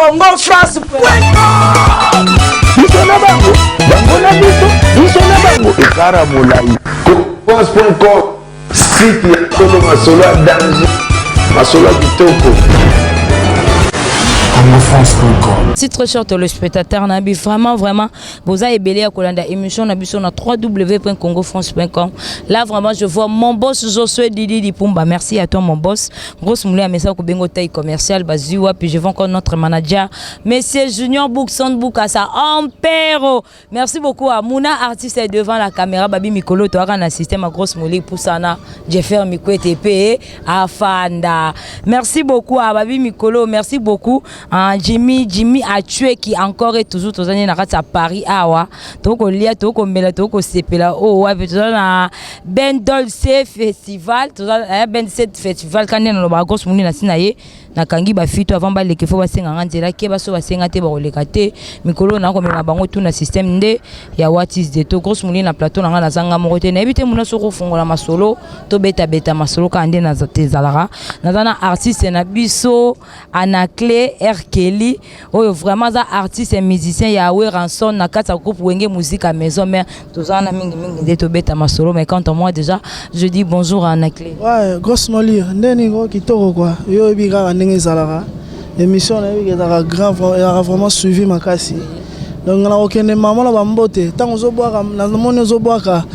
congofrance.com. Biso na bango, bango na biso na bango. Ekara molai. France.com, site ya solo masolo ya danger, masolo ya kitoko. C'est très cher le spectateur Nabi vraiment vous avez belé à Kolanda émission Nabi sur www.congofrance.com. Là vraiment je vois mon boss Josué Didi Dipumba. Merci à toi mon boss. Grosse moulin à message ko bengo taille commercial baziwa puis je vois encore notre manager Monsieur Junior Bookson Boukassa Ampero. Merci beaucoup à Mouna artiste devant la caméra Babi Mikolo to un système à grosse moulin pour sana Jeffer Mikwete TP Afanda. Merci beaucoup à Babi Mikolo, merci beaucoup. Jimmy a tué qui encore est toujours aux années à Paris awa toko lia toko mela toko sepela oh ouais na Ben Dolce festival Ben Set festival quand on a grosse mouni na sinaye na kangi ba fito avant ba leke fo ba senga nganzela ke ba so ba senga te ba oleka te mikolo na ko mema bango tout na système nde ya what is the to grosse mouni na plateau na ngana zanga mo te na ebite muna so ko fungola masolo to beta masolo ka ande na te zalara na zana artiste na biso Anaclé R Kelly oh vraiment ça artiste et musicien ya we ranson na kata groupe wenge musique à maison mais tout ça na mingi de to beta masolo mais quand moi déjà je dis bonjour à Anaclé. Ouais grosse mouli ndeni ngo kitoko quoi yo biga ndenge zalara émission na biga grand vraiment suivi makasi donc na okene maman la bambote tant ozo boire na moni ozo boire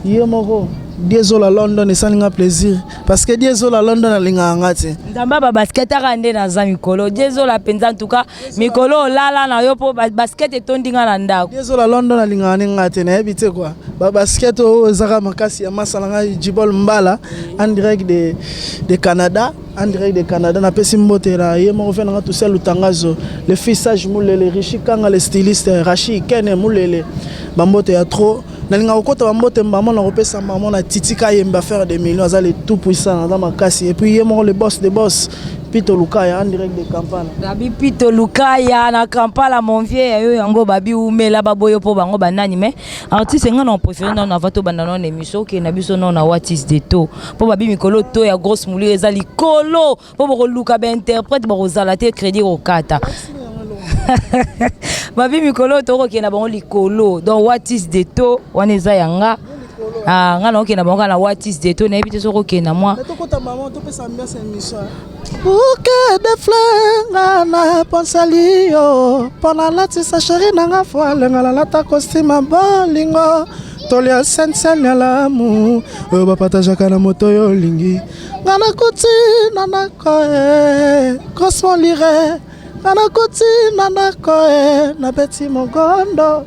yo moko Désolé London et ça n'a plaisir parce que désolé London a linga ngati ndamba ba basket arande na za mikolo désolé penza en tout cas mikolo lala na yo po basket etondinga na ndako désolé London a linga ngati na ebite quoi ba basket o zaka makasi ya masalanga Jibol Mbala en direct de Canada na pesi mbotera ye mo fena tout seul utangazo le fissage moulele richi kanga le styliste Rachi Kene moulele bambote ya trop nalinga okota bambote mbamo na kopesa maman na titika yemba faire des millions azali tout puissant dans ma casse et puis yemo le boss des boss Pito Lukaya en direct de Kampala Babi Pito Lukaya na Kampala mon vieux yo yango babi umela baboyo po bango banani mais artiste ngana on préfère non na vato bandana na émission ke na biso non na what is the to po babi mikolo to ya grosse mouli ezali kolo po bo luka ba interprète bo zala te crédit au kata babi mikolo to ko kena bango likolo donc what is the to waneza yanga ah ngana okena bango na what is the to na ebite so ko kena moi to kota maman to pesa ambiance émission Bouquet de fleurs na ponsalio pona lati sa chérie nanga foile ngala lata costume bolingo tolia sensen ya lamu o ba partage kana moto yo lingi ngana kuti nana ko cosmo lire ngana kuti nana ko na beti mogondo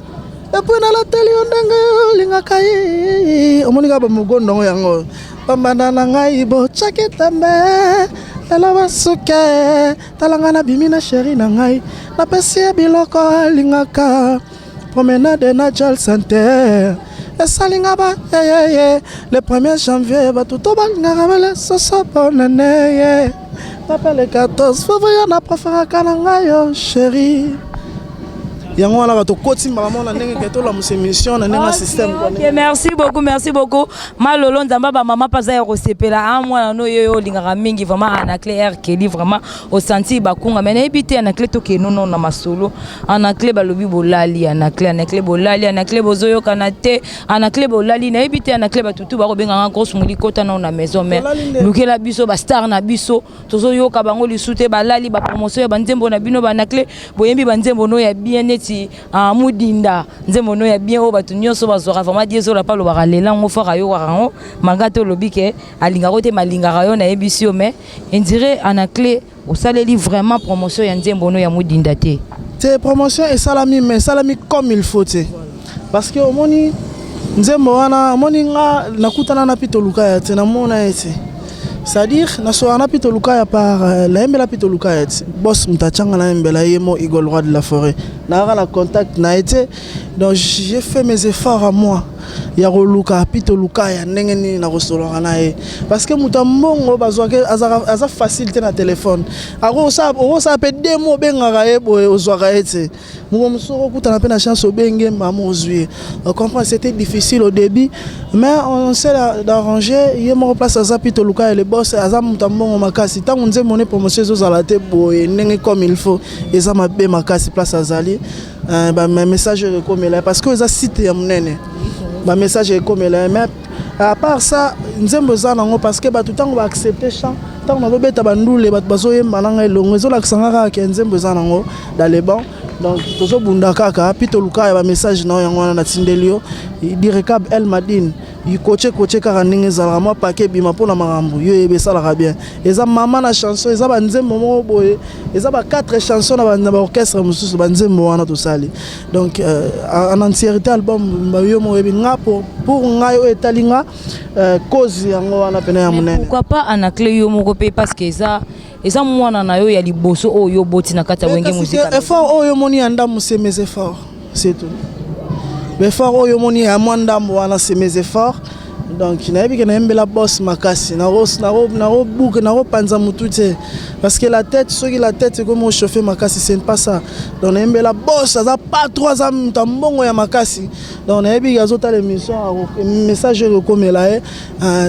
et puis na la télé ndenge linga kai omonika ba mogondo yango pambana ngai bo chaketambe la basuke talangana bimina chérie na ngai na pesi biloko lingaka promenade na Jal Santé esalinga ba le 1er janvier ba tout balingaka bale soso bonane le 14 février na préféré kana ngai chérie yango wana bato koti maman na ndenge keto la mission na ndenge système OK merci beaucoup malolo nzamba ba maman paza ya kosepela a mwana no yo lingaka mingi vraiment Anaclé R Kelly vraiment au senti bakunga mais na ebité Anaclé to ke non na masolo Anaclé balobi bolali Anaclé bolali Anaclé bozoyo kanate Anaclé bolali na ebité Anaclé batutu ba ko benga grosse muli kota na maison mais lukela biso ba star na biso tozoyo ka bango lisute balali ba promotion ya banzembo na bino ba Anaclé boyembi banzembo no ya bien ti mudinda nzembo no ya bien o batu nyonso bazora vraiment diezo la palo baralela ngo fora yo warango mangato lobike alinga kote malinga yo na ebisio mais on dirait Anaclé au saleli vraiment promotion ya nzembo no ya mudinda te promotion et salami mais salami comme il faut te parce que omoni nzembo wana omoni nga nakutana na Pito Lukaya te na mona ete c'est-à-dire na so ana Pito Lukaya par la mbela Pito Lukaya boss mtachanga na mbela yemo Igor Roi de la Forêt na contact na été donc j'ai fait mes efforts à moi ya koluka pito luka ya ndenge nini na kosoloka na ye parce que muta mbongo bazwaki aza facilité na téléphone akosa pe demo obengaka ye boye ozwaka ye te moko mosusu okutana mpe na chance obenge mama ozwi on comprend c'était difficile au début mais on sait d'arranger ye moko place aza pito luka ya le boss aza muta mbongo makasi ntango nzembo ne promotion ezozala te boye ndenge comme il faut eza mabe makasi place azali message ekomela parce que eza site ya monene message ekomela mais à part ça nzembo eza nango parce que bato ntango baaccepte chant ntango nazobeta bandule bato bazoyemba nanga elongo ezolakisanga kaka ke nzembo eza nango dans les bancs donc tozobunda kaka pito luka ya bamessage nao yango wana natindeli yo direcab el madine koche kaka ndenge ezalaka mwa pake ebima mpona makambo yo yeba esalaka bien eza mama na chanson eza banzembo moko boye eza ba 4 chansons na baorchestre mosusu banzembo wana tosali donc en entièreté album yo moko yebi nga pour ngai oyo etali nga cause yango wana pene ya monene pourquoi pas Anaclé yo moko pe parce que eza mwana na yo ya liboso oyo boti na kata wenge muzika effort oyo moni ya ndamu c'est mes efforts c'est tout l'effort oyo moni ya ndambo wana c'est mes efforts donc nayebi ke nayembela boss makasi naro panza mutu te parce que la tête soki la tête comme chauffer makasi c'est pas ça donc nayembela boss aza pas trois ans mbongo ya makasi donc nayebi azota l'émission message rekomela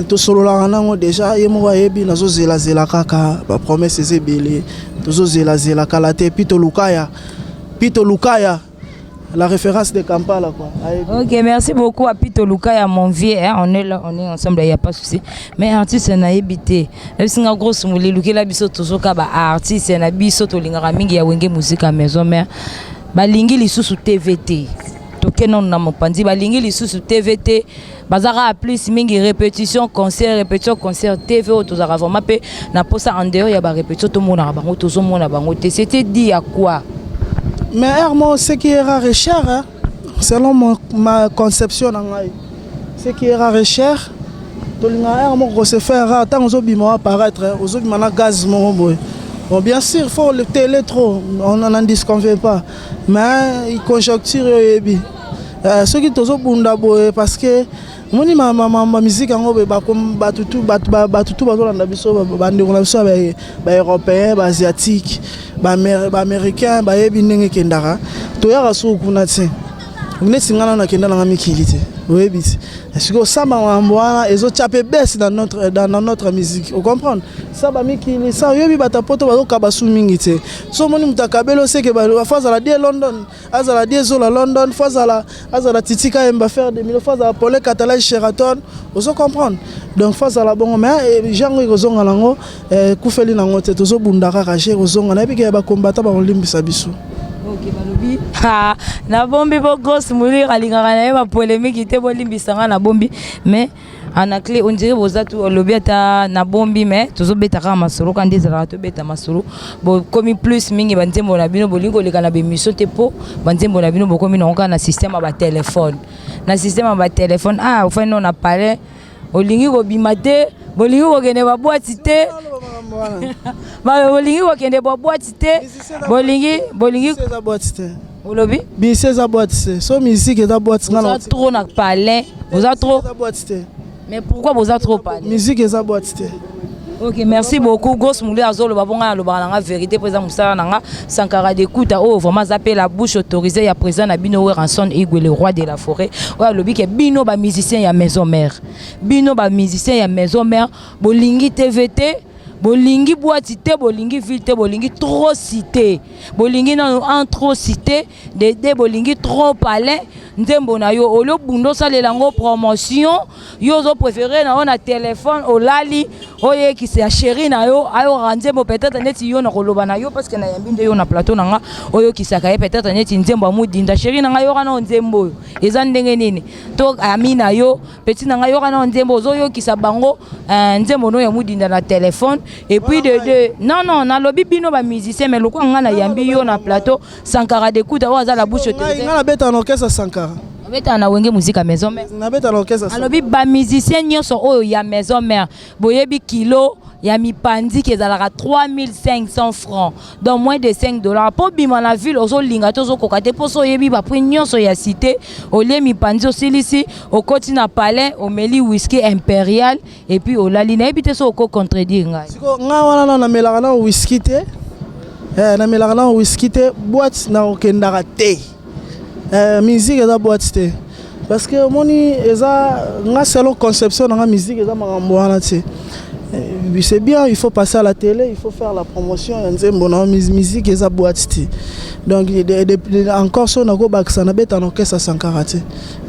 to solola nango déjà ye mo yebi nazo zela kaka ba promesse ezebele tozo zela kala te pito lukaya la référence de Kampala quoi. Ok, merci beaucoup à Pito Lukaya mon vieux, hein? On est là, on est ensemble, il y a pas de souci. Mais artiste na ebité. C'est un gros soumuli luki la biso tozo ka ba artiste na biso to lingara mingi ya wenge musique à maison mère. Ba lingi lisusu TVT. Toke non na mopandi ba lingi lisusu TVT. Bazara plus mingi répétition concert TV tozara vraiment pe na posa en dehors ya ba répétition to mona bango tozo mona bango. C'était dit à quoi? Mais moi, ce qui est rare et cher, hein, selon ma conception, ce qui est rare et cher, on se fait rare. Tant que on va apparaître, on a gaz. Bon, bien sûr, il faut le télé trop, on n'en disconvient pas. Mais il conjoncture, ce qui est bunda parce que moni ma musique en européen, asiatique, américain, yebi kendara to ya so kuna tse ngene singana na kenda na mikili te webi est-ce que ça mwana ezo chape baisse dans notre musique vous comprenez ça ba mikili ça yebi batapoto bazoka basu mingi te so moni mutakabelo seke ba faza la die London azala die zola London faza azala titika emba faire des mille faza pour le catalage Sheraton vous comprenez donc faza la bon mais jango kozonga nango kufeli nango te tozo bundaka kache kozonga na bike ba combattant ba olimbisa biso. Ok, balobi. Ha, na bombi bo grosse mourir alingaka na ye ba polémique te bolimbisanga na bombi mais Anaclé on dirait bozatu lobi ata na bombi mais tozo betaka masolo quand des to beta masolo bo komi plus mingi banzembo na bino bolingo leka na bemission te po banzembo na bino bokomi na onka na système ba téléphone ah enfin non na parler olingi ko bimate bolingi ko kende ba boîte te bolingi ko kende ba boîte te bolingi c'est boîte te olobi bi c'est boîte te so musique est boîte ngana trop na parler vous a trop boîte te mais pourquoi vous a trop parler musique est boîte te. Ok, merci beaucoup. Grosse moulé à Zolo, babonga le baranga vérité présent Moussa Nanga Sankara d'écoute oh vraiment zapper la bouche autorisée ya présent na Bino Ranson Igwe le roi de la forêt. Ouais le bique Bino ba musicien ya maison mère. Bino ba musicien ya maison mère. Bolingi TVT, bolingi boîte te, bolingi ville bolingi trop cité. Bolingi non en trop cité, de bolingi trop palais. Nzembo na yo olo bundo salelango promotion yo zo préféré na on a téléphone au lali oye ki se chéri na yo ayo nzembo peut-être neti yo na koloba na yo parce que na yambinde yo na plateau nanga oyo ki saka peut-être neti nzembo amudinda chéri nanga yo kana nzembo eza ndenge nini to ami na yo petit nanga yo kana nzembo zo yo ki sa bango nzembo no ya mudinda na téléphone et puis de non na lobi bino ba musicien mais lokwa nga na yambi yo na plateau Sankara d'écoute wa za la bouche autorisée nga na beta na orchestre Sankara beta na wenge musique à maison mère na beta na orchestre alobi ba musicien nyonso oyo ya maison mère boyebi kilo ya mipandi qui ezalaka 3500 francs donc moins de 5 dollars pour bima na ville ozolinga tozo kokate pour so yebi ba prix nyonso ya cité olie mipandi osilisi okoti na palais omeli whisky impérial et puis olali na ebite so oko contredire ngai siko nga wana na melaka na whisky te na melaka na whisky te boîte na okendaka te musique eza boîte te parce que moni eza nga selon conception na nga musique eza makambo wana te. C'est bien, il faut passer à la télé, il faut faire la promotion. Bon, musique et sa boîte. Donc, encore ça, on a un orchestre à Sankarate.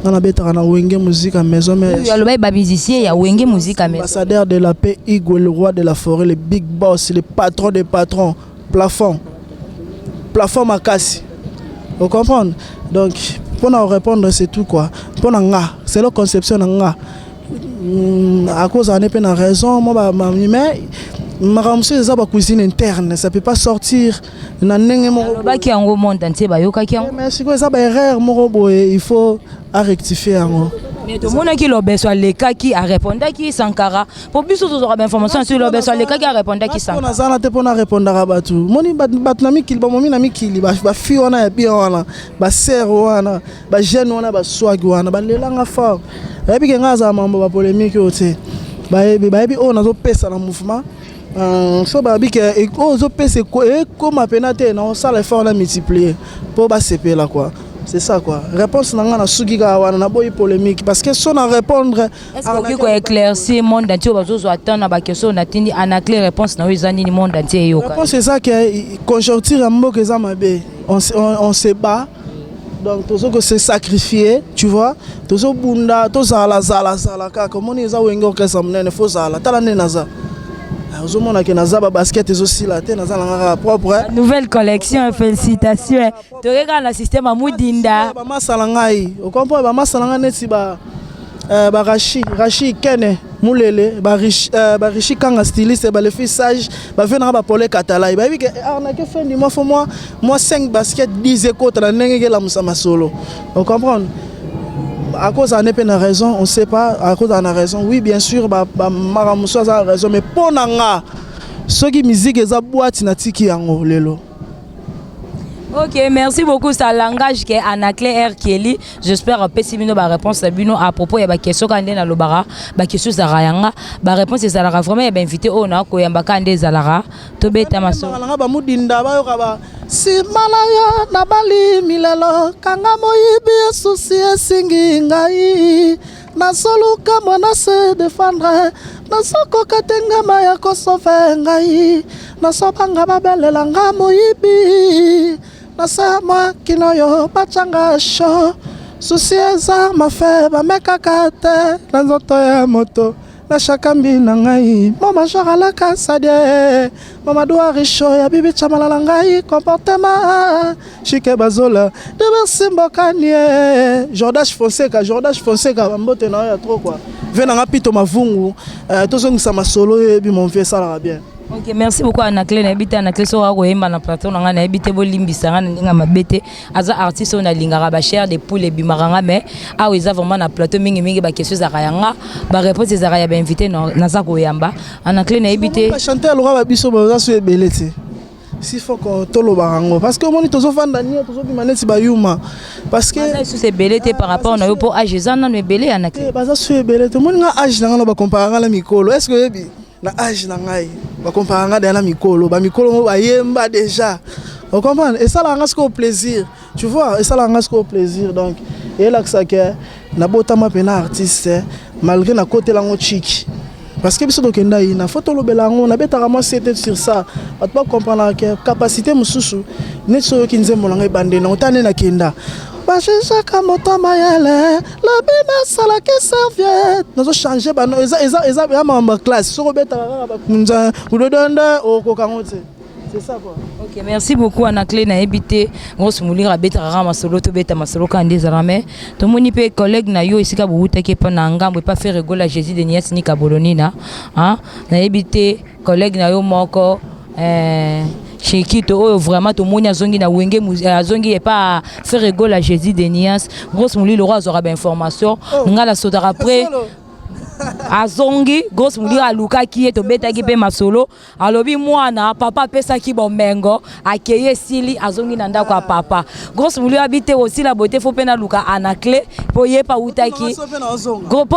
On a un wenge musique à maison. Il y a le musicien, il y a wenge musique à maison. Ambassadeur de la paix, Igwe, le roi de la forêt, le big boss, le patron des patrons, plafond Makassi. Vous comprenez? Donc, pour nous répondre, c'est tout quoi. Pour nous, c'est la conception de nous. À cause d'un peu de raison, mais ma cuisine interne, ça ne peut pas sortir. Mais c'est quoi ça, il faut rectifier. Mais tout le monde qui a besoin de cas qui a répondu qui Sankara. Pour plus de informations sur le besoin de cas qui a répondu qui Sankara. On a pas pour répondre à Batou. Moni batnami qui bomoni nami qui ba fi ona bien ona ba ser ona ba jeune ona ba swag ona ba lelanga fort. Et puis nga za mambo ba polémique ote. Ba ebi ona zo pesa na mouvement. So ba bi que o zo pesa ko e comme penate na ça l'effort na multiplier pour ba CP là quoi. C'est ça quoi. Réponse nanga na sugiga wana na boy polémique parce que son à répondre est-ce que ko éclaircir monde entier bazozo attendre ba question na tindi anacler réponse na wizani ni monde entier yo. Réponse c'est ça que conjoncture mboka za mabe. On se bat. Donc tout ce que c'est sacrifié, tu vois. Tout ce bunda, tout ça la ka comme on eza wengo que ça mnene faut ça la tala nenaza. Ozomona ke nazaba basket aussi la te naza nga propre. Nouvelle collection, félicitations. Tu regardes le système à Moudinda. Ba masala ngai. O comprend ba masala nga neti ba Rachi Kene Moulele ba Richi Kanga styliste ba le fils sage ba venir ba Paul Katala. Ba oui que arnaque fin du mois faut moi 5 baskets 10 écoutes na ndenge la musama solo. On comprend. À cause d'un peu de raison, on ne sait pas, à cause d'une raison, oui bien sûr, Maramuso a raison, mais pour Nanga, ceux qui musique et boîte natiki yango lelo. Ok, merci beaucoup. C'est un langage qui est Anaclé R. Kelly. J'espère que Pessimino va répondre à propos de la question quand on est dans le bar, la question de Rayanga, la réponse est Zalara. Vraiment, il y a invité au Nako Koyambaka Ande Zalara. Tobe Tamaso. Si malaya na bali milelo kanga moyibi susi esingi ngai nasoluka mwana se défendre nasoko katenga maya ko sauver ngai nasobanga babelela nga moyibi nasama kinoyo bachanga sho susi eza mafe bamekaka te na nzoto ya moto na shakambi na ngai mama jaralaka sadie mama doa richo ya bibi chamalala ngai comportement chike bazola de merci mbokanie Jordache Fonseca bambote na ya trop quoi vena nga pito mavungu tozongisa masolo yebi mon vieux ça bien. Ok, merci beaucoup Anaclé na ebite Anaclé so ko yemba na plateau na nga na ebite bolimbisa nga ndinga mabete aza artiste on a lingara ba cher des poules bimaranga mais a eza vraiment na plateau mingi ba question za kayanga ba réponse za kaya ba invité na za ko yamba Anaclé na ebite ba chanter le roi ba biso ba so ebelete si faut que tolo barango parce que moni tozo vanda ni tozo bimaneti ba yuma parce que ça c'est belete par rapport na yo pour age za na belé Anaclé ba za so ebelete moni nga age na nga ba comparer la mikolo est-ce que yebi na âge na ngai ba comparer nga na mikolo ba yemba déjà on comprend et ça la rend au plaisir tu vois et ça la rend au plaisir donc et là que ça que na botama pena artiste malgré na côté lango chic parce que biso dokenda ina photo lobelango na betaka moi c'était sur ça pas pas comprendre que capacité mususu netso ki nzembo na ngai bande na otane na kenda bashaka moto mayele lobina sala ke serviette nazo changer bano eza ya mamba classe soko beta ba kunza kudodonda okokangote c'est ça quoi. Ok, merci beaucoup Anaclé na ebité grosse moulira beta rama solo to beta masolo kande zarame to moni pe collègue na yo isika buuta ke pa na ngambo pas faire rigoler Jésus de Nias ni Kabolonina hein na ebité collègue na yo moko chez qui to vraiment to moni azongi na wenge azongi et pas faire rigoler Jésus de Nias grosse mouli le roi aura ben information ngala sodara après azongi grosse muli aluka ki to beta ki pe masolo alobi mwana papa pesa ki bomengo akeye sili azongi na ndako ya papa grosse muli habite aussi la beauté faut pena luka anaclé po yepa utaki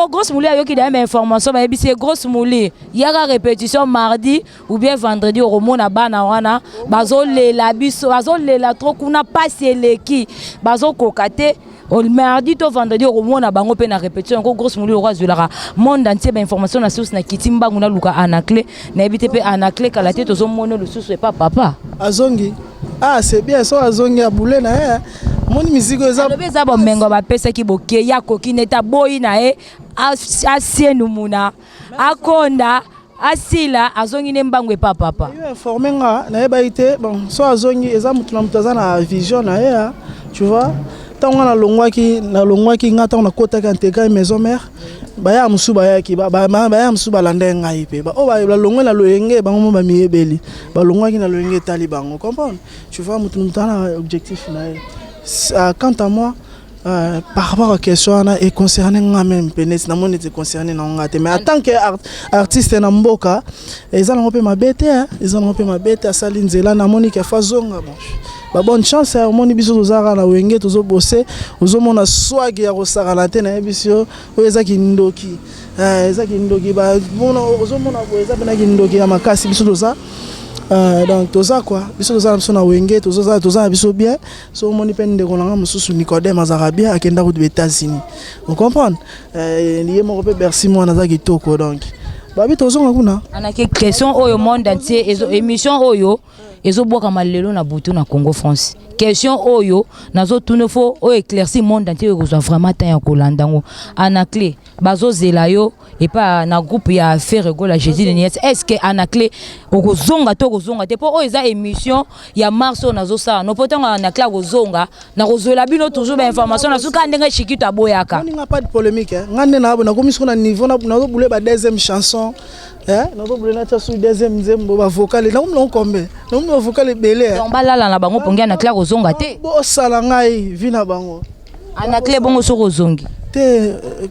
grosse muli ayoki da même information ba ebisi grosse muli yaka répétition mardi ou bien vendredi au romona bana wana bazo lela biso bazo lela trop kuna passe eleki bazo kokate au mardi to vendredi au romona bango pe na répétition encore grosse muli roi zulaka monde entier ba information na source na kitimba nguna luka anaclé na ebite pe anaclé kala te tozo mono le source pas papa azongi ah c'est bien so azongi abule na ye moni musique eza beza ba mengo ba pesa ki boke ya kokineta boyi na e asienu muna akonda asila azongi ne mbangwe pa papa yo informer nga na ye baite bon so azongi eza mutu na mutu aza na vision na ye tu vois tango na longwaki nga tango na kotaka intégrer maison mère baya musu bayaki baya musu balanda ngai pe ba o ba longwe na loyenge bango ba miyebeli ba longwaki na loyenge tali bango comprendre tu vois mutu na objectif na ye. Quant à moi, par rapport à la question, et concernant moi-même, na mon était concerné mais en tant qu'artiste na mboka, ils ont ma bête, ils ont ma bête à Saline Zela, na monique fazonga bon. Bonne chance à moni biso tozara na wenge tozo bosser, ozo mona swag ya rosara na te na biso, oyezaki ndoki. Ezaki ndoki ba mona ozo mona boeza bena ndoki ya makasi biso toza. Donc tout ça quoi biso toza biso na wenge toza biso bien so moni pe ndeko nanga mususu Nicodème azarabia akenda ku États-Unis vous comprenez lié mo pe merci moi naza kitoko donc babi tozonga kuna ana ke question oyo monde entier ezo émission oyo ezo boka malelo na butu na Congo France question oyo nazo tune fo o éclairci monde entier ko zo vraiment temps ya kolandango anaclé bazo zelayo et pas na groupe ya faire regola Jésus de Niette est-ce que anaclé okozonga to kozonga te po o eza émission ya marso nazo sa no potanga anaclé kozonga na kozola bino toujours ba information na suka ndenge chikito aboyaka on n'a pas de polémique ngande na na komisiko na niveau na boule ba deuxième chanson na boule na tsa su deuxième nzembo ba vocal na umlo kombe na umlo vocal belé on balala na bango pongia anaclé kozonga te bo sala ngai vina bango anaclé bongo so kozongi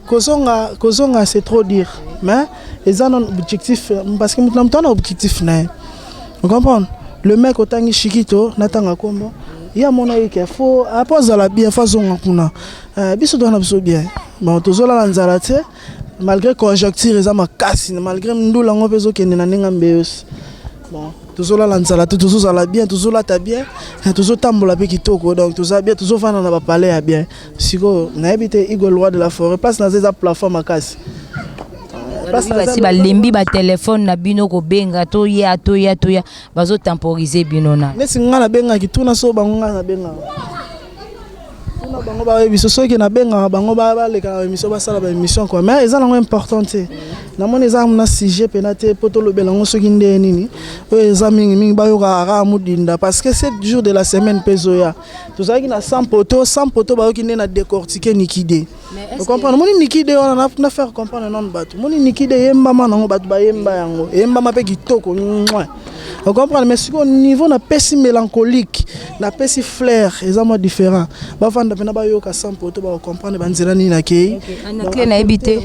kozonga c'est trop dire mais ils ont un objectif parce que maintenant on a un objectif vous comprenez le mec otangi shikito natanga kombo ya mona yeke faut apposer la bien façon kuna biso dona biso bien bon tozola la nzala te malgré conjoncture eza makasi malgré ndula ngo pezo kende na ninga mbeus bon tozola la nzala tozozala bien tozola ta bien tozotambola pe kitoko donc toza bien tozofana na ba palais ya bien siko na ebité Igor Roi de la Forêt place na za plateforme makasi basi balembi ba téléphone na bino ko benga to ya bazo temporiser bino na nesi nga na benga kituna so bango nga na benga tuna bango ba biso so ke na benga bango ba leka émission ba sala ba émission quoi mais eza nango importante na moni eza na sujet penate poto lobela ngo so kinde nini o eza mingi ba yo ka mudinda parce que 7 jours de la semaine pezoya tozaki na 100 poto ba yo kinde na décortiquer Nikide. Vous comprenez? Moni Nikide on a faire comprendre non batu. Moni Nikide yemba manango batu ba yemba yango. Yemba mape kitoko. Vous comprenez? Mais sur au niveau na pesi mélancolique, na pesi flair, exactement différent. Ba fanda pena ba yo ka 100 poto ba comprendre banzela ni na kei. Anaclé na ebité.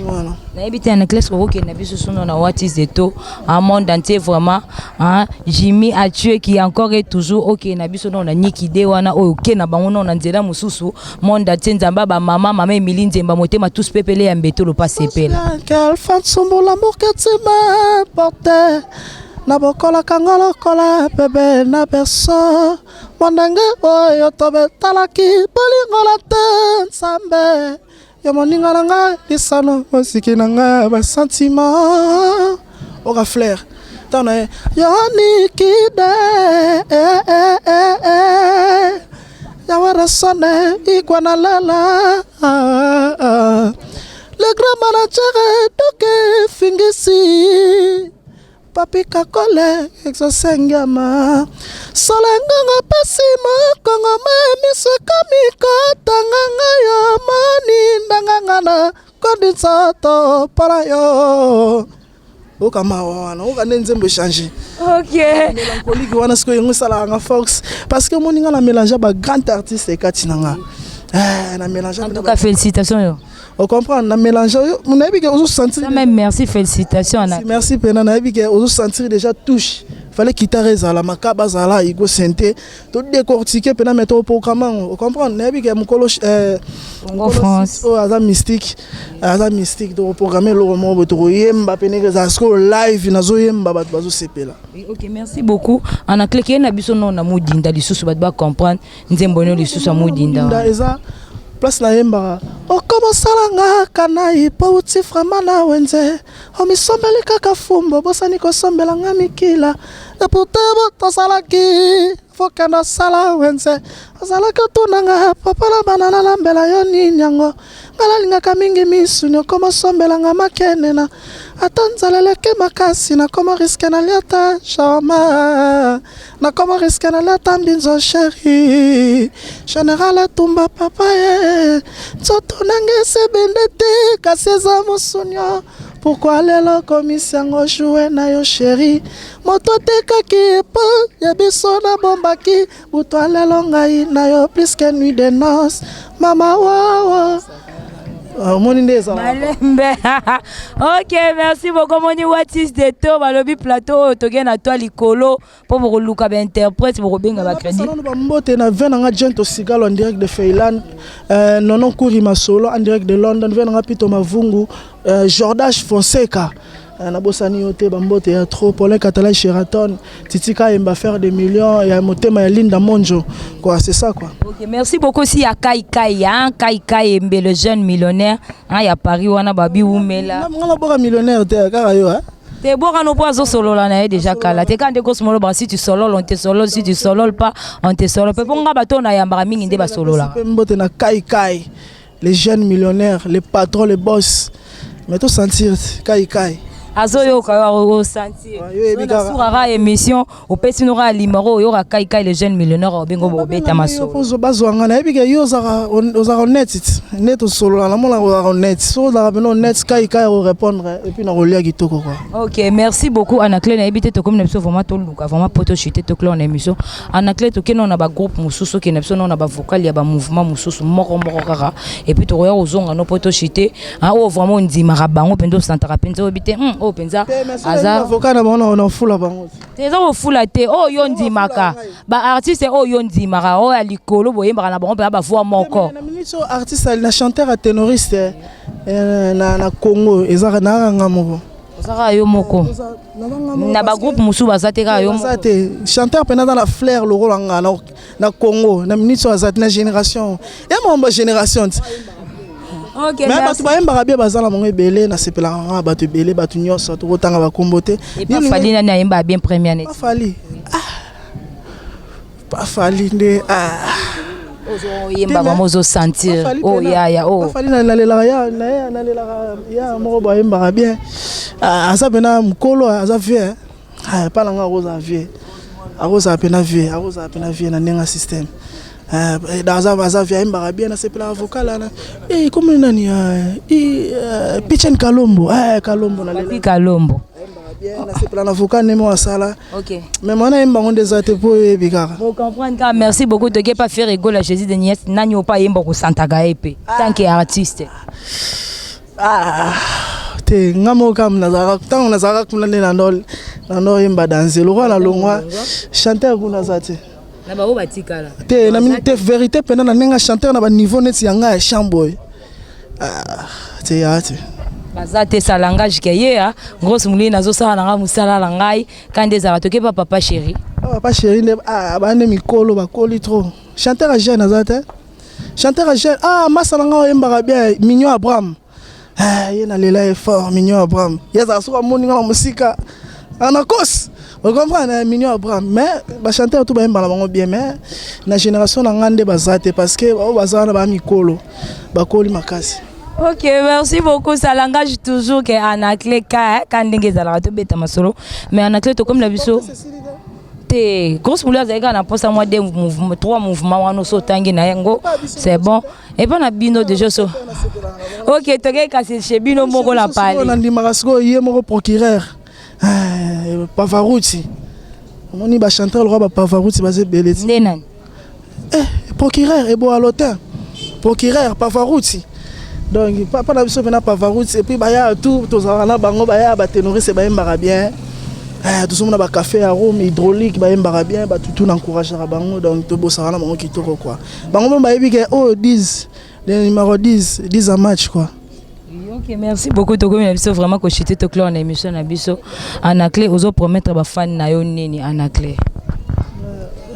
Na ebité anaclé ko ke na biso sono na what is the to un monde entier vraiment hein Jimmy a tué qui encore est toujours OK na biso na Nikide wana OK na bango na nzela mususu monde entier nzamba ba mama Emily Nzemba motema tous pepele ya mbeto lo passe pela quelle femme sombo l'amour que tu m'as porté na bokola kangolo kola bébé na perso mondanga oyo tobe talaki bolingola te nsambe ya moninga nanga lisano osiki nanga ba sentiment oka flair tana yo Nikide yawara sonne igwana lala le grand manager doke fingisi papi kakole exosengama solenganga pesi mokongo memiso kamikotanganga yo mani ndangangana kondinsoto para yo okama wana okane nzembo changer OK mélancolique wana siko yengo sala nga force parce que moninga na mélanger ba grand artiste et katinanga na mélanger en tout cas félicitations yo on comprend na mélange on a vu que on sentir même merci félicitations merci pena na vu que on sentir déjà touche fallait quitter la makaba zala iko senté tout décortiquer pena mettre au programme on comprend na vu que mon coloche France oh aza mystique do programmer le roman boto yemba pena que ça sco live nazo yemba bat bazo sepela. OK, merci beaucoup. On a cliqué na biso non na modinda lisusu bat ba comprendre nzembono lisusu a modinda eza place na yemba o komo salanga kanai pauti framana wenze o misombeli kaka fumbo bosani ko sombela ngamikila e potebo tosalaki fokana sala wenze osalaka tunanga papa la banana lambela yo ninyango ngalalinga mingi misunyo komo sombela ngamakenena atanzaleleke makasi na komo riske na liata shama na komo riske na liata mbinzo chéri général tumba papa nzoto nange sebendete kasi eza mosunyo pourquoi lelo komisiango joué na yo chéri moto tekaki epo ya biso na bombaki butwa lelo ngai na yo plus que nuit de noces mama wawa Malembe. OK, merci beaucoup moni watis de to balobi plateau to na toi likolo pour vous luka ba interprète pour benga ba crédit. Mbote na venanga Gento Sigalo en direct de Feyland, Nonon Kurima Solo en direct de London, venanga Pito Mavungu, Jordache Fonseca. Na bosani yote bambote ya trop pour les Catalan Sheraton Titika Mba faire des millions ya motema ya Linda Monjo quoi c'est ça quoi. OK, merci beaucoup si ya Kai Kai Mbe le jeune millionnaire hein ya Paris wana babi umela. Ngala boka millionnaire te kaka yo hein. Te boka no pozo solo la na déjà kala te quand de cosmolo ba si tu solo on te solo si tu solo pas on te solo pe ponga bato na ya mbara mingi nde ba solo la. Mbote na Kai les jeunes millionnaires les patrons les boss mais tout sentir Kai azoyo ka o sentir na surara émission au pesi nora limaro yo ka kai les jeunes millionnaires au bengo bobeta maso pozo bazwanga na ebike yo zara net solo la mona o net so la beno net kai o répondre et puis na rolia kitoko quoi. OK, merci beaucoup Anaclé na ebité to comme na biso vraiment to luka vraiment poto chuter to clone émission Anaclé to keno na ba groupe mususu ke na biso na ba vocal ya ba mouvement mususu moko kaka et puis to roya ozonga no poto chuter ah o vraiment ndima rabango pendo santara penzo ebité oh penza aza avocat na bona on fula bango teza o fula te o yo ndimaka ba artiste o yo ndimaka o ya likolo boyembaka na bango pe ba voix moko na ministre artiste na chanteur à ténoriste na Congo ezaka na ngamoko osaka yo moko na ba groupe musu bazate ka yo bazate chanteur pena dans la flair le rôle na Congo na ministre azate na génération ya momba génération. OK, mais parce que bayembaka bien bazala mongo ebele na sepelanga bato ebele bato nyonso to kotanga bakombote et pas fali na yemba bien première net pas fali nde ozo yemba bamozo sentir oh ya oh fali na lela ya moko bayembaka bien asa pena mukolo aza vie pas langa roza vie aroza pena vie na nenga système daza via mbara bien na sepela avocat là comme nani Pichen Kalombo na lela Kalombo bien na sepela avocat nemo asala. OK, mais mona mbango desate po ebikara vous comprendre car merci beaucoup de pas faire rigolo la Jésus de Niès nani opa yemba ko santaga epé tant que artiste te ngamo kam nazara tant nazara kunane na no yemba danser lo na longwa chanteur kuna zate na ba obatikala te na minute vérité pena na nenga chanteur na ba niveau net yanga ya chamboy te yate bazate sa langage ke ye grosse mouli nazo sala nga musala la ngai kande za toke papa chéri nde bande mikolo bakoli trop chanteur a jeune azate chanteur a jeune masala nga oyembaka bien Mignon Abraham ye na lela effort Mignon Abraham yaza suka moni nga musika anakos. Vous comprenez, Mignon Abraham, mais les chanteurs tout bien, mais la génération n'a pas bazate parce que bazana ba mikolo, bakoli makasi. OK, merci beaucoup. Ça langage toujours que Anaclé quand ndenge za la to beta masolo, mais Anaclé to comme la biso. Te grosse mouleur za na posa moi des mouvements, 3 mouvements wano so tangi na yango. C'est bon. Et pas na bino déjà so. OK, to ka c'est chez bino moko la parler. On ndima kasko yé moko procureur. Pavarotti. On y va chanter le roi Pavarotti basé beleti. Ndenani. Procureur et beau à l'hôtel. Procureur Pavarotti. donc pas na biso pena pavaroute et puis baya tout tozala bango baya ba ténoriste ba yembaka bien tout le monde a café arôme hydraulique ba yembaka bien ba tout encourager bango donc to bosala na bango kitoko quoi bango ba yebi ke oh 10 le numéro 10 à match quoi. Ok, merci beaucoup Togo Nabiso vraiment que j'étais tout clair en émission Nabiso Anaclé aux promettre ba fan na yo nini Anaclé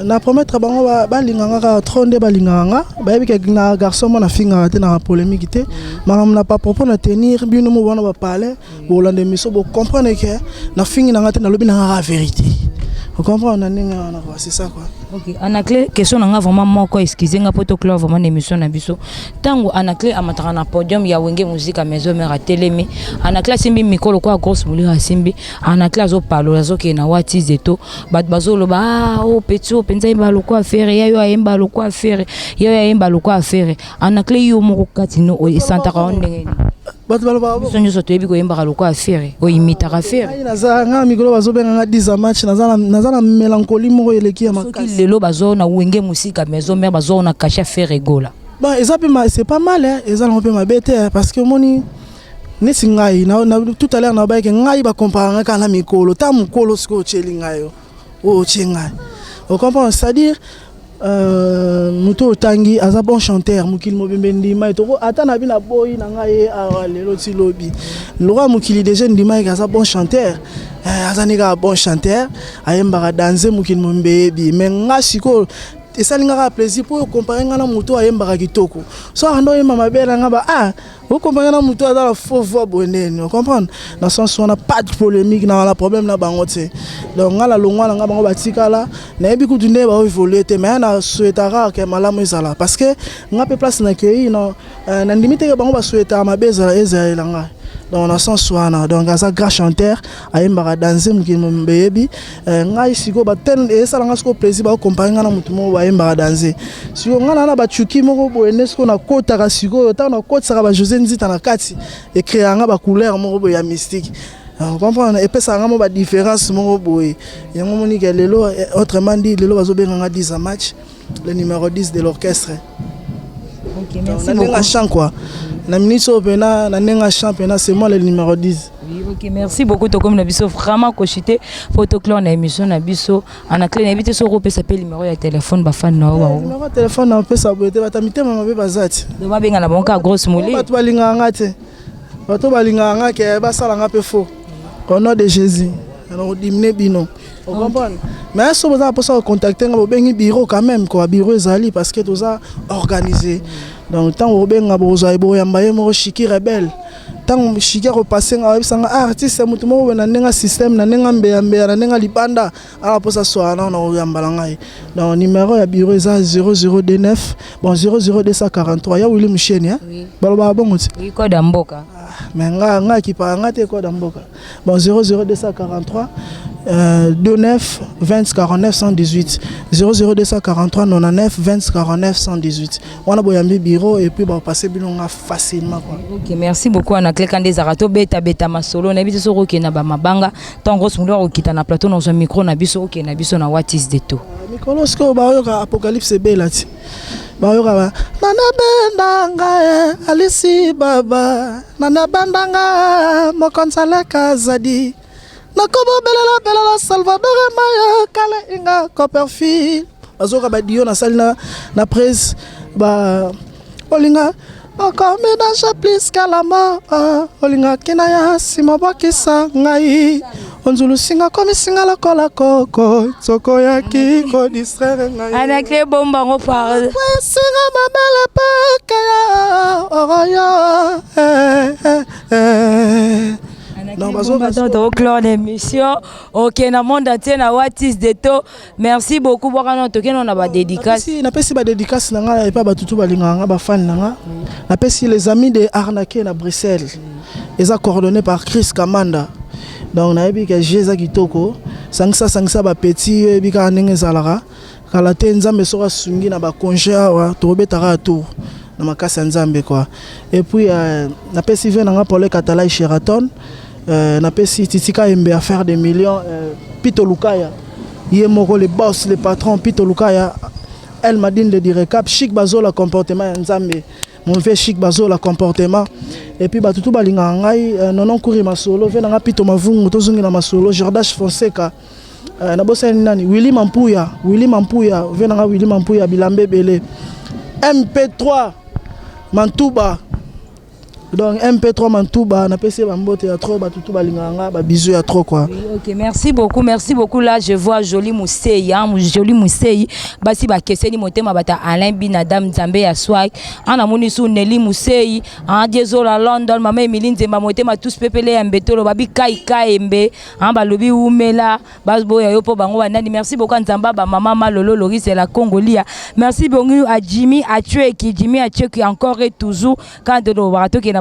na promettre bango ba linganga tronde ba linganga ba yebi ke na garçon mo na finga te na polémique te maram na pas propos na tenir bino mo wana ba parler bo lande miso bo comprendre que na fingi na ngate na lobi na la vérité vous comprenez na ninga na c'est ça quoi. Ok, Anaclé question nga vraiment moko excusez nga poto clair vraiment émission Nabiso tango Anaclé amataka na podium ya wenge musique à maison mère à télémi Anaclé simbi mikolo kwa grosse mouli à simbi Anaclé azo palo azo ke na wati zeto bat bazolo ba oh petit penza imba loko affaire ya yo imba loko affaire yo ya imba loko affaire Anaclé yo moko katino o santa ka ondengeni bat balba biso nyoso to yebi ko imba loko affaire o imita affaire naza nga mikolo bazo benga 10 match naza na mélancolie moko eleki ya makasi lelo bazo na wenge musique à maison mère bazo na caché faire rigola bon c'est pas mal hein ezala un peu ma bête parce que moni nesi ngai na tout à l'heure na ba ke ngai ba comparer ka na mikolo ta mukolo siko cheli ngayo o chenga on comprend c'est-à-dire muto tangi aza bon chanteur mukili mobembe ndima etoko ata na bina boy na ngai a lelo ti lobi lora mukili déjà ndima ka aza bon chanteur aza nika bon chanteur ayembaka danser mukili mobembe bi mais nga siko et ça l'ingara plaisir pour comparer nga na muto ayembaka kitoko so ando yema mabela nga ba vous comprenez na muto dans la faux voix bonene vous comprenez dans sens on a pas de polémique na la problème na bangote donc nga la longwa nga bango batika la na yebi kutune ba évoluer te mais na souhaitara que malamu ezala parce que nga pe place na kei no na limite ke bango ba souhaitara mabeza ezala nga donc na sens wana donc asa grand chanteur ayembaka danser mukili mbebi nga isiko ba ten et ça nga siko plaisir ba comparer nga na mutu mo ba ayembaka danser siko nga na ba chuki moko boene siko na kota ka siko ta na kota ka ba José Nzita na kati et créer nga ba couleur moko ya mystique on comprend et puis ça nga mo ba différence moko boye yango moni ke lelo autrement dit lelo bazo benga nga 10 match le numéro 10 de l'orchestre. Ok, merci beaucoup na chant quoi na ministre pena na nenga championnat c'est moi le numéro 10. Oui, ok, merci beaucoup Tokom Nabiso vraiment cochité photo clair na émission Nabiso Anaclé na bité so repé s'appelle numéro de téléphone ba fan na wa numéro de téléphone na pesa boete batamite mama be bazati do ba benga na bonka grosse mouli bato balinga nga te bato balinga nga ke ba sala nga pe faux au nom de Jésus on dimine bino vous comprenez mais so boza pour ça contacter nga bengi bureau quand même quoi bureau ezali parce que toza organisé donc tant au benga boza ebo yamba yemo chiki rebelle tant chiki repasser nga sanga artiste mutu mo na nenga système na nenga mbeya na nenga libanda ala pour ça soir na yamba ngai donc numéro ya bureau eza 0029 bon 00243 ya Willy Mcheni hein baloba bongo ti oui code mboka mais nga ki pa nga te code mboka bon 00243 29 20 49 118 00243 99 20 49 118 on a boyambi bureau et puis bah passer bilonga facilement quoi. Ok, merci beaucoup Anaclé quand des arato beta masolo na biso roki na ba mabanga tant grosse mouleur okita na plateau dans un micro na biso ok na biso na what is de to micro sko ba yo apocalypse belati ba yo ba nana bendanga alisi baba nana bandanga mokonsala kazadi nakobo belela Salvador Maya kala inga Copperfield azoka ba dio na salle na presse ba olinga encore ménage plus kalama olinga kinaya simobakisa ngai onzulu singa komi singa la kola koko soko yaki ko distraire ngai Anaclé bomba ngo parle singa mabele pakaya oroyo non, au clan d'émission. Ok, na monde entier na Watis de to. Merci beaucoup pour nous toquer on a ba dédicace. Na pesi ba dédicace na nga et pas ba tutu ba linga ba fan na nga. Na pesi les amis de Arnaqué na Bruxelles. Ils sont coordonnés par Chris Kamanda. Donc na yebi ka Jeza kitoko. Sangsa ba petit bika ndenge zalara. Kala te nzambe soka sungi na ba congé wa to betara tour. Na makasa nzambe quoi. Et puis na pesi vient na pour le Catalai Sheraton. Na pesi titika embe à faire des millions Pito Lukaya yemoko le boss le patron Pito Lukaya elle m'a dit de dire cap chic bazo la comportement nzambe mon vieux chic bazo la comportement et puis batutu balinga ngai nonon kuri masolo ve nanga pito mavungu tozungi na masolo Jordache Fonseca na bossa nani Willy Mampuya ve nanga Willy Mampuya bilambe belé MP3 Mantuba. Donc MP3 Mantuba, na PC Bambote ya trop, batutu balinganga, ba bisous ya trop quoi. Oui, ok, merci beaucoup. Là, je vois Joli Mousseyi, basi ba keseni motema bata Alain Binadam Nzambe ya swag. Ana moni su Nelly Mousseyi, en Diezola London, mama Emiline Nzemba motema tous pepele mbetolo babi kai mbe, ba lobi umela, basbo ya yopo bango banani. Merci beaucoup Nzamba ba mama Malolo Loris et la Congolia. Merci beaucoup à Jimmy Achweki encore et toujours quand de l'orato qui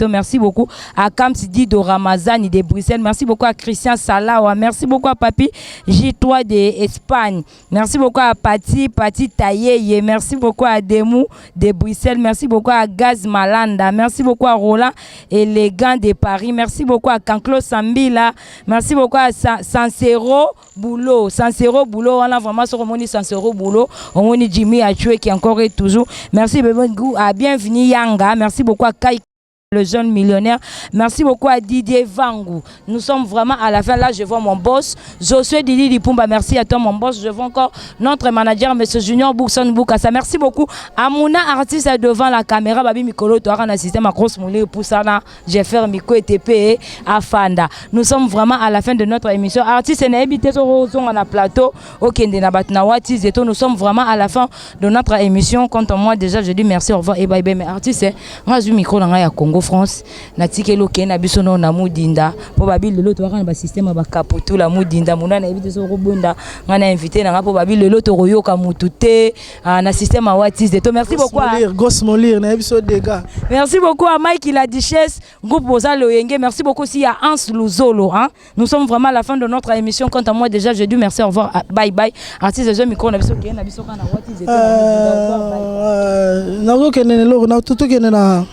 merci beaucoup à Kamsidi de Ramazani de Bruxelles. Merci beaucoup à Christian Salawa. Merci beaucoup à Papi J3 de Espagne. Merci beaucoup à Pati Taye. Merci beaucoup à Demou de Bruxelles. Merci beaucoup à Gaz Malanda. Merci beaucoup à Roland Élégant de Paris. Merci beaucoup à Canclo Sambila. Merci beaucoup à Sansero Boulot. On a vraiment sur Romoni Sansero Boulot. On a Jimmy Achoué qui encore est toujours. Merci beaucoup à Bienvenue Yanga. Merci beaucoup à Kai, le jeune millionnaire. Merci beaucoup à Didier Vangou. Nous sommes vraiment à la fin. Là, je vois mon boss, Josué Didi Dipumba. Merci à toi, mon boss. Je vois encore notre manager, M. Junior Boukson Boukassa. Merci beaucoup à Mouna, artiste devant la caméra. Babi Mikolo, tu as un assistant à grosse moulée pour ça. J'ai fait Miko et TP à Fanda. Nous sommes vraiment à la fin de notre émission. Artiste et habité sur le plateau. Ok, nous sommes vraiment à la fin de notre émission. Quant à moi, déjà, je dis merci, au revoir et bye bye. Mais artiste, moi, je micro dans le Congo France. Natike loke na biso no na mudinda po babi lelo to ba système ba kaputu la mudinda muna na ebite so robunda ngana invité na po babi lelo to royoka mutute na système watis de to. Merci beaucoup à Gosmolir na biso dega. Merci beaucoup à Mike la Duchesse groupe Boza Loyenge. Merci beaucoup aussi à Hans Luzolo hein. Nous sommes vraiment à la fin de notre émission. Quant à moi déjà je dis merci, au revoir, bye bye. Artiste je micro na biso ke na biso kana watis de na go kenene lo na tutu kenena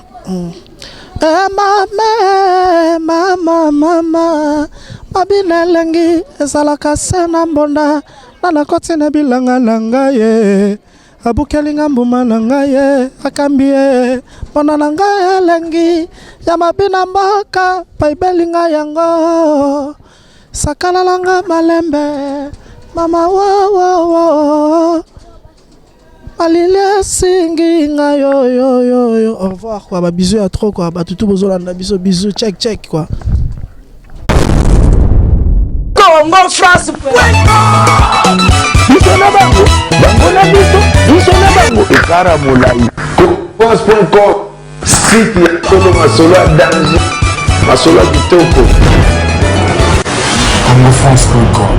mama mabina lengi ezalaka se na mbonda na koti na bilanga na ngai ye abukelinga mbuma na ngai ye akambi ye mpona na ngai elengi ya mabina mboka paibelinga yango sakalalanga malembe mama wo Alile singinga yo. Au revoir quoi, bisous à trop quoi, tout bozolanda bisous check quoi. Congo France. Bisona bango, bisona bango. Ekara molai. France.com, site ya Tolo Masolo à danger. Masolo kitoko. CongoFrance.com